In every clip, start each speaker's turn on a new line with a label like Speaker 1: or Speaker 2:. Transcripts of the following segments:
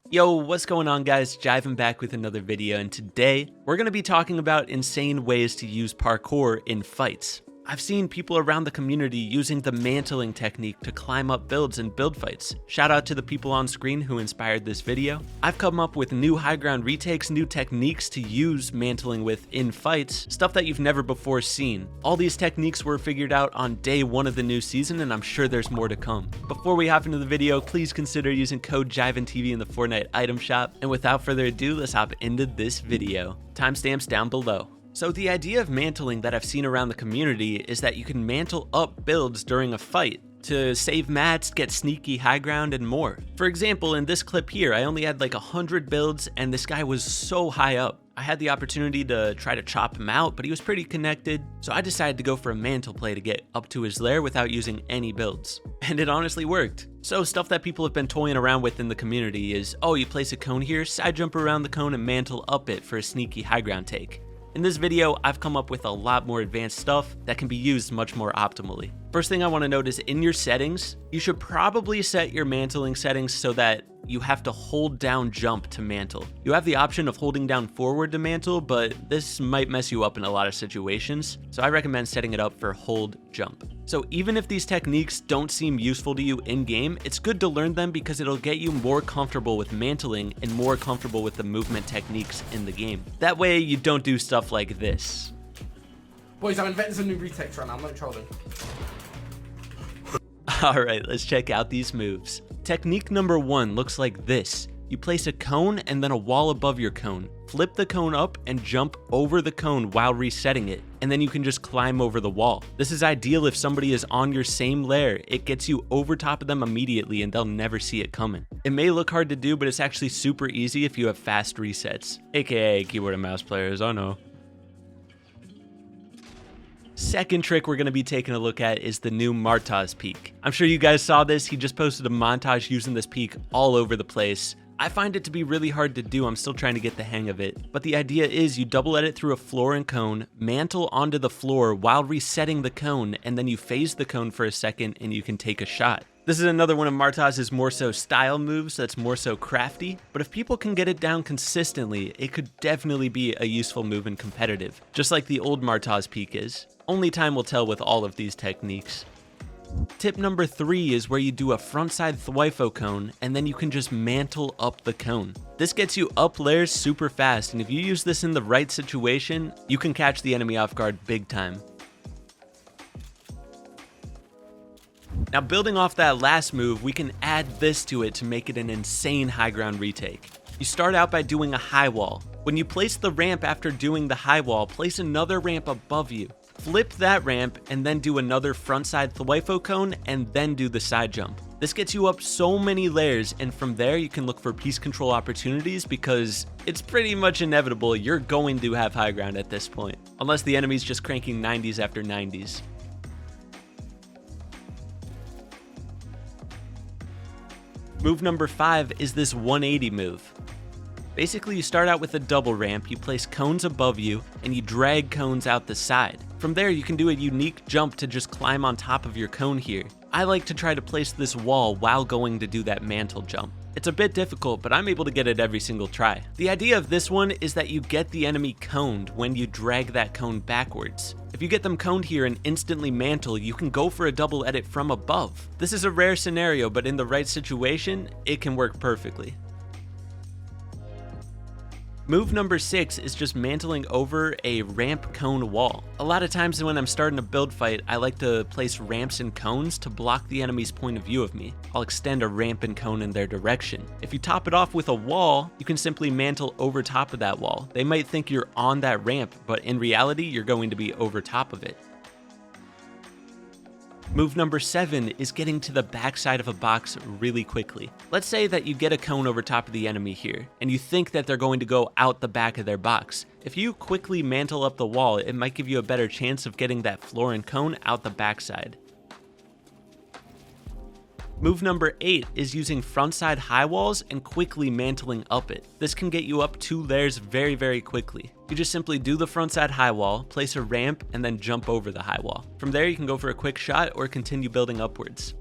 Speaker 1: Yo, what's going on guys? Jivan back with another video, and today we're going to be talking about insane ways to use parkour in fights. I've seen people around the community using the mantling technique to climb up builds in build fights. Shout out to the people on screen who inspired this video. I've come up with new high ground retakes, new techniques to use mantling with in fights, stuff that you've never before seen. All these techniques were figured out on day 1 of the new season, and I'm sure there's more to come. Before we hop into the video, please consider using code JivanTV in the Fortnite item shop. And without further ado, let's hop into this video. Timestamps down below. So the idea of mantling that I've seen around the community is that you can mantle up builds during a fight to save mats, get sneaky high ground, and more. For example, in this clip here, I only had like 100 builds and this guy was so high up. I had the opportunity to try to chop him out, but he was pretty connected, so I decided to go for a mantle play to get up to his lair without using any builds. And it honestly worked. So stuff that people have been toying around with in the community is, oh, you place a cone here, side jump around the cone and mantle up it for a sneaky high ground take. In this video, I've come up with a lot more advanced stuff that can be used much more optimally. First thing I want to note is in your settings, you should probably set your mantling settings so that you have to hold down jump to mantle. You have the option of holding down forward to mantle, but this might mess you up in a lot of situations, so I recommend setting it up for hold jump. So even if these techniques don't seem useful to you in-game, it's good to learn them because it'll get you more comfortable with mantling and more comfortable with the movement techniques in the game. That way you don't do stuff like this.
Speaker 2: Boys, I'm inventing some new retakes right now, I'm not trolling.
Speaker 1: Alright, let's check out these moves. Technique number 1 looks like this. You place a cone and then a wall above your cone. Flip the cone up and jump over the cone while resetting it, and then you can just climb over the wall. This is ideal if somebody is on your same lair. It gets you over top of them immediately and they'll never see it coming. It may look hard to do, but it's actually super easy if you have fast resets. AKA keyboard and mouse players, oh no. Second trick we're going to be taking a look at is the new Martaz peak. I'm sure you guys saw this. He just posted a montage using this peak all over the place. I find it to be really hard to do. I'm still trying to get the hang of it. But the idea is you double edit through a floor and cone, mantle onto the floor while resetting the cone, and then you phase the cone for a second and you can take a shot. This is another one of Martaz's more so style moves that's more so crafty, but if people can get it down consistently, it could definitely be a useful move in competitive, just like the old Martaz peak is. Only time will tell with all of these techniques. Tip number 3 is where you do a frontside thwifo cone and then you can just mantle up the cone. This gets you up layers super fast, and if you use this in the right situation, you can catch the enemy off guard big time. Now building off that last move, we can add this to it to make it an insane high ground retake. You start out by doing a high wall. When you place the ramp after doing the high wall, place another ramp above you. Flip that ramp and then do another frontside thwifo cone and then do the side jump. This gets you up so many layers, and from there you can look for piece control opportunities because it's pretty much inevitable you're going to have high ground at this point, unless the enemy's just cranking 90s after 90s. Move number 5 is this 180 move. Basically, you start out with a double ramp, you place cones above you, and you drag cones out the side. From there, you can do a unique jump to just climb on top of your cone here. I like to try to place this wall while going to do that mantle jump. It's a bit difficult, but I'm able to get it every single try. The idea of this one is that you get the enemy coned when you drag that cone backwards. If you get them coned here and instantly mantle, you can go for a double edit from above. This is a rare scenario, but in the right situation, it can work perfectly. Move number 6 is just mantling over a ramp cone wall. A lot of times when I'm starting a build fight, I like to place ramps and cones to block the enemy's point of view of me. I'll extend a ramp and cone in their direction. If you top it off with a wall, you can simply mantle over top of that wall. They might think you're on that ramp, but in reality, you're going to be over top of it. Move number 7 is getting to the backside of a box really quickly. Let's say that you get a cone over top of the enemy here, and you think that they're going to go out the back of their box. If you quickly mantle up the wall, it might give you a better chance of getting that floor and cone out the backside. Move number 8 is using frontside high walls and quickly mantling up it. This can get you up 2 layers very, very quickly. You just simply do the frontside high wall, place a ramp, and then jump over the high wall. From there, you can go for a quick shot or continue building upwards.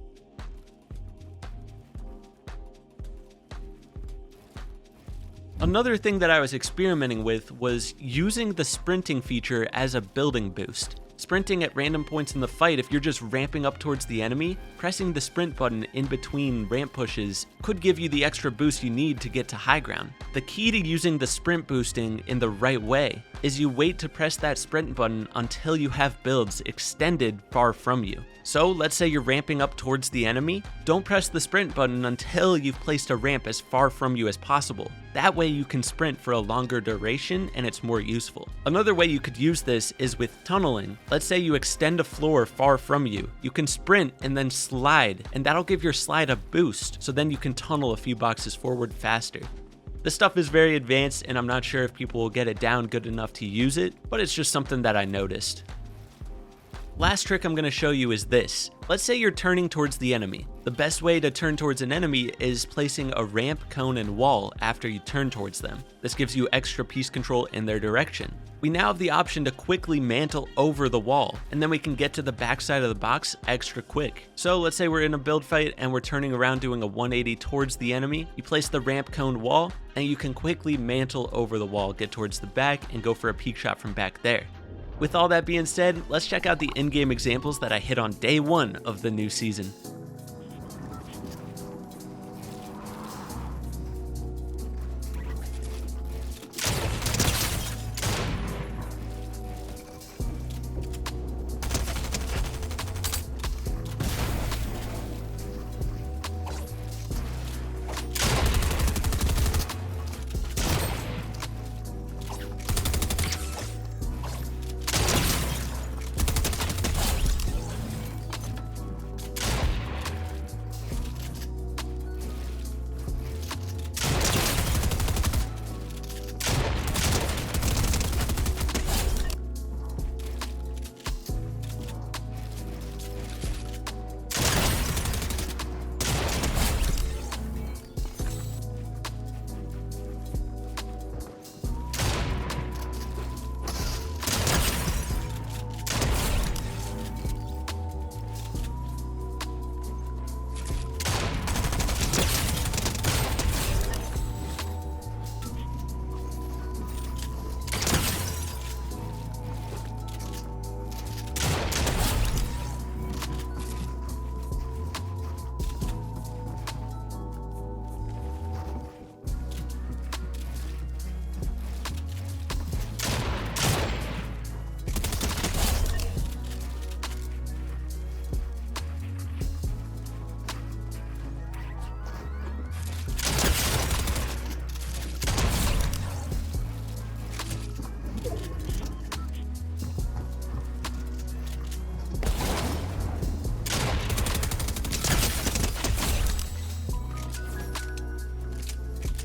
Speaker 1: Another thing that I was experimenting with was using the sprinting feature as a building boost. Sprinting at random points in the fight, if you're just ramping up towards the enemy, pressing the sprint button in between ramp pushes could give you the extra boost you need to get to high ground. The key to using the sprint boosting in the right way is you wait to press that sprint button until you have builds extended far from you. So let's say you're ramping up towards the enemy, don't press the sprint button until you've placed a ramp as far from you as possible. That way you can sprint for a longer duration and it's more useful. Another way you could use this is with tunneling. Let's say you extend a floor far from you. You can sprint and then slide, and that'll give your slide a boost, so then you can tunnel a few boxes forward faster. This stuff is very advanced and I'm not sure if people will get it down good enough to use it, but it's just something that I noticed. Last trick I'm going to show you is this. Let's say you're turning towards the enemy. The best way to turn towards an enemy is placing a ramp, cone, and wall after you turn towards them. This gives you extra piece control in their direction. We now have the option to quickly mantle over the wall, and then we can get to the backside of the box extra quick. So let's say we're in a build fight and we're turning around doing a 180 towards the enemy. You place the ramp, cone, wall, and you can quickly mantle over the wall, get towards the back, and go for a peek shot from back there. With all that being said, let's check out the in-game examples that I hit on day 1 of the new season.